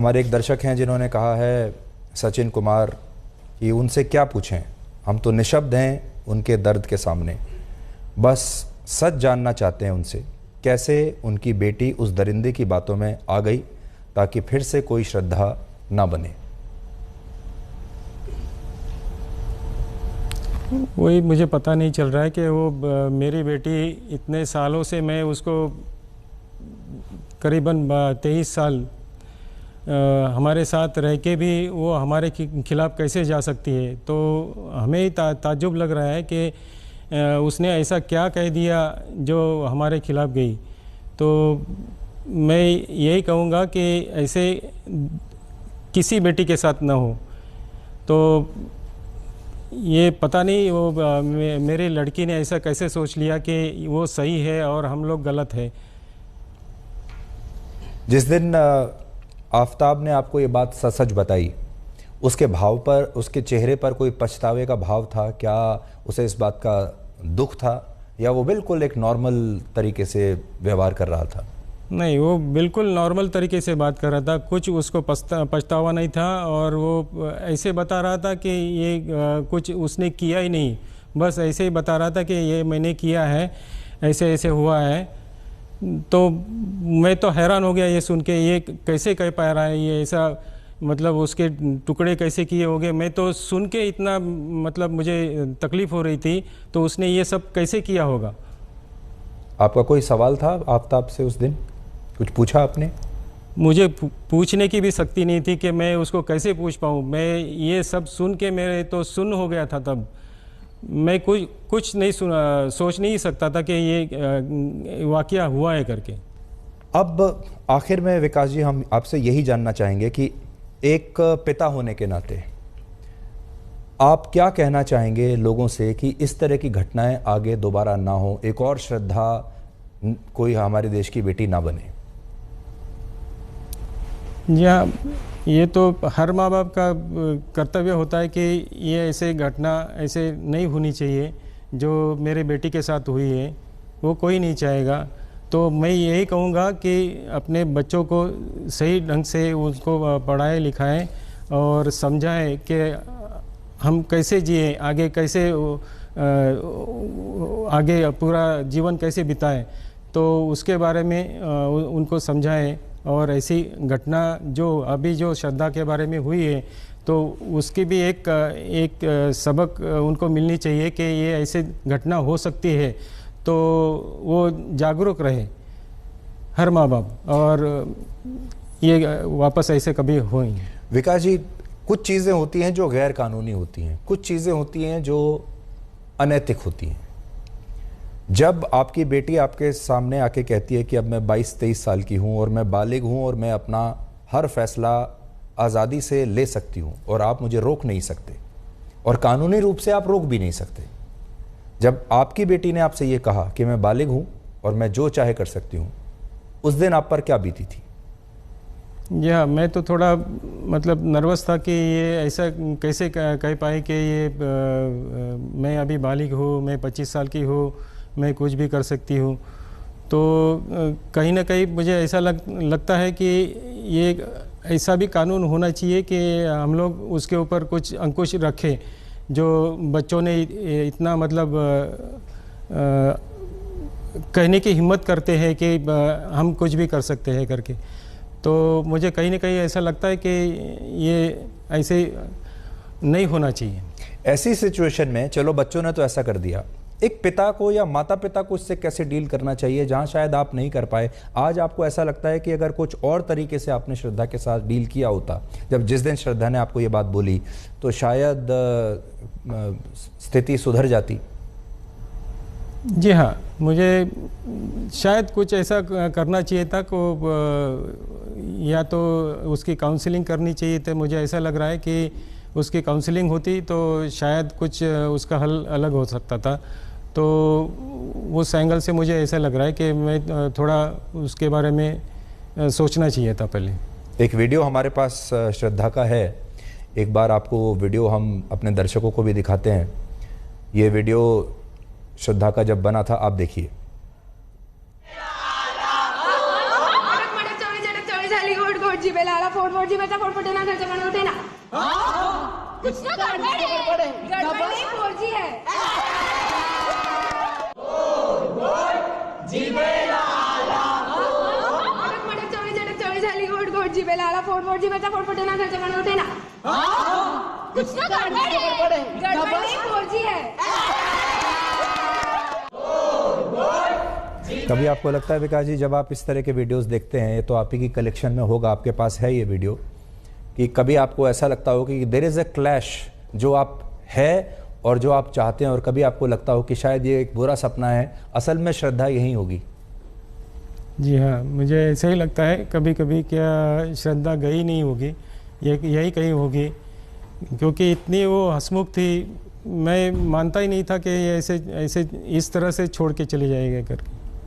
हमारे एक दर्शक हैं जिन्होंने कहा है सचिन कुमार कि उनसे क्या पूछें, हम तो निशब्द हैं उनके दर्द के सामने, बस सच जानना चाहते हैं उनसे कैसे उनकी बेटी उस दरिंदे की बातों में आ गई ताकि फिर से कोई श्रद्धा ना बने। वही मुझे पता नहीं चल रहा है कि वो मेरी बेटी इतने सालों से, मैं उसको करीबन 23 साल हमारे साथ रह के भी वो हमारे खिलाफ़ कैसे जा सकती है। तो हमें ताज्जुब लग रहा है कि उसने ऐसा क्या कह दिया जो हमारे खिलाफ़ गई। तो मैं यही कहूँगा कि ऐसे किसी बेटी के साथ ना हो। तो ये पता नहीं वो मेरी लड़की ने ऐसा कैसे सोच लिया कि वो सही है और हम लोग गलत है। जिस दिन आफताब ने आपको ये बात सच बताई, उसके भाव पर, उसके चेहरे पर कोई पछतावे का भाव था क्या? उसे इस बात का दुख था या वो बिल्कुल एक नॉर्मल तरीके से व्यवहार कर रहा था? नहीं, वो बिल्कुल नॉर्मल तरीके से बात कर रहा था, कुछ उसको पछतावा नहीं था और वो ऐसे बता रहा था कि ये कुछ उसने किया ही नहीं, बस ऐसे ही बता रहा था कि ये मैंने किया है, ऐसे ऐसे हुआ है। तो मैं तो हैरान हो गया ये सुन के, ये कैसे कह पा रहा है, ये ऐसा मतलब उसके टुकड़े कैसे किए होंगे। मैं तो सुन के इतना मतलब मुझे तकलीफ़ हो रही थी, तो उसने ये सब कैसे किया होगा। आपका कोई सवाल था आफताब से उस दिन? कुछ पूछा आपने? मुझे पूछने की भी शक्ति नहीं थी कि मैं उसको कैसे पूछ पाऊँ। मैं ये सब सुन के मेरे तो सुन्न हो गया था। तब मैं कुछ नहीं सोच नहीं सकता था कि ये वाक़या हुआ है करके। अब आखिर में विकास जी, हम आपसे यही जानना चाहेंगे कि एक पिता होने के नाते आप क्या कहना चाहेंगे लोगों से कि इस तरह की घटनाएं आगे दोबारा ना हो, एक और श्रद्धा कोई हमारे देश की बेटी ना बने? जी हाँ, ये तो हर माँ बाप का कर्तव्य होता है कि ये ऐसे घटना ऐसे नहीं होनी चाहिए जो मेरे बेटी के साथ हुई है, वो कोई नहीं चाहेगा। तो मैं यही कहूँगा कि अपने बच्चों को सही ढंग से उसको पढ़ाएं लिखाएं और समझाएं कि हम कैसे जिए, आगे कैसे आगे पूरा जीवन कैसे बिताएं। तो उसके बारे में उनको समझाएं। और ऐसी घटना जो अभी जो श्रद्धा के बारे में हुई है, तो उसकी भी एक सबक उनको मिलनी चाहिए कि ये ऐसे घटना हो सकती है, तो वो जागरूक रहे हर माँ बाप, और ये वापस ऐसे कभी हो ही। विकास जी, कुछ चीज़ें होती हैं जो गैर कानूनी होती हैं, कुछ चीज़ें होती हैं जो अनैतिक होती हैं। जब आपकी बेटी आपके सामने आके कहती है कि अब मैं 22-23 साल की हूँ और मैं बालिग हूँ और मैं अपना हर फैसला आज़ादी से ले सकती हूँ और आप मुझे रोक नहीं सकते और कानूनी रूप से आप रोक भी नहीं सकते, जब आपकी बेटी ने आपसे ये कहा कि मैं बालिग हूँ और मैं जो चाहे कर सकती हूँ, उस दिन आप पर क्या बीती थी? या मैं तो थोड़ा मतलब नर्वस था कि ये ऐसा कैसे कह पाए कि ये मैं अभी बालिग हूँ, मैं 25 साल की हूँ, मैं कुछ भी कर सकती हूँ। तो कहीं ना कहीं मुझे ऐसा लगता है कि ये ऐसा भी कानून होना चाहिए कि हम लोग उसके ऊपर कुछ अंकुश रखें, जो बच्चों ने इतना मतलब कहने की हिम्मत करते हैं कि हम कुछ भी कर सकते हैं करके। तो मुझे कहीं ना कहीं ऐसा लगता है कि ये ऐसे नहीं होना चाहिए। ऐसी सिचुएशन में चलो बच्चों ने तो ऐसा कर दिया, एक पिता को या माता पिता को इससे कैसे डील करना चाहिए जहां शायद आप नहीं कर पाए? आज आपको ऐसा लगता है कि अगर कुछ और तरीके से आपने श्रद्धा के साथ डील किया होता, जब जिस दिन श्रद्धा ने आपको ये बात बोली, तो शायद स्थिति सुधर जाती? जी हाँ, मुझे शायद कुछ ऐसा करना चाहिए था को, या तो उसकी काउंसलिंग करनी चाहिए थी। मुझे ऐसा लग रहा है कि उसकी काउंसलिंग होती तो शायद कुछ उसका हल अलग हो सकता था। तो उस एंगल से मुझे ऐसा लग रहा है कि मैं थोड़ा उसके बारे में सोचना चाहिए था पहले। एक वीडियो हमारे पास श्रद्धा का है, एक बार आपको वो वीडियो हम अपने दर्शकों को भी दिखाते हैं। ये वीडियो श्रद्धा का जब बना था, आप देखिए। फोड़ जी बेटा फोड़ ना घर जमाना उठे ना कुछ तो गड़बड़ नहीं फोड़ जी है जी बेला फोड़ जी बेटा फोड़ ना घर जमाना उठे ना कुछ तो गड़बड़ नहीं फोड़ जी है। कभी आपको लगता है विकास जी, जब आप इस तरह के वीडियोस देखते हैं, ये तो आप ही की कलेक्शन में होगा, आपके पास है ये वीडियो, कि कभी आपको ऐसा लगता हो कि देयर इज अ क्लैश जो आप है और जो आप चाहते हैं, और कभी आपको लगता हो कि शायद ये एक बुरा सपना है, असल में श्रद्धा यही होगी? जी हाँ, मुझे ऐसा ही लगता है कभी कभी, क्या श्रद्धा गई नहीं होगी, यही कहीं होगी, क्योंकि इतनी वो हंसमुख थी, मैं मानता ही नहीं था कि ऐसे ऐसे इस तरह से छोड़ के चले जाएगा करके।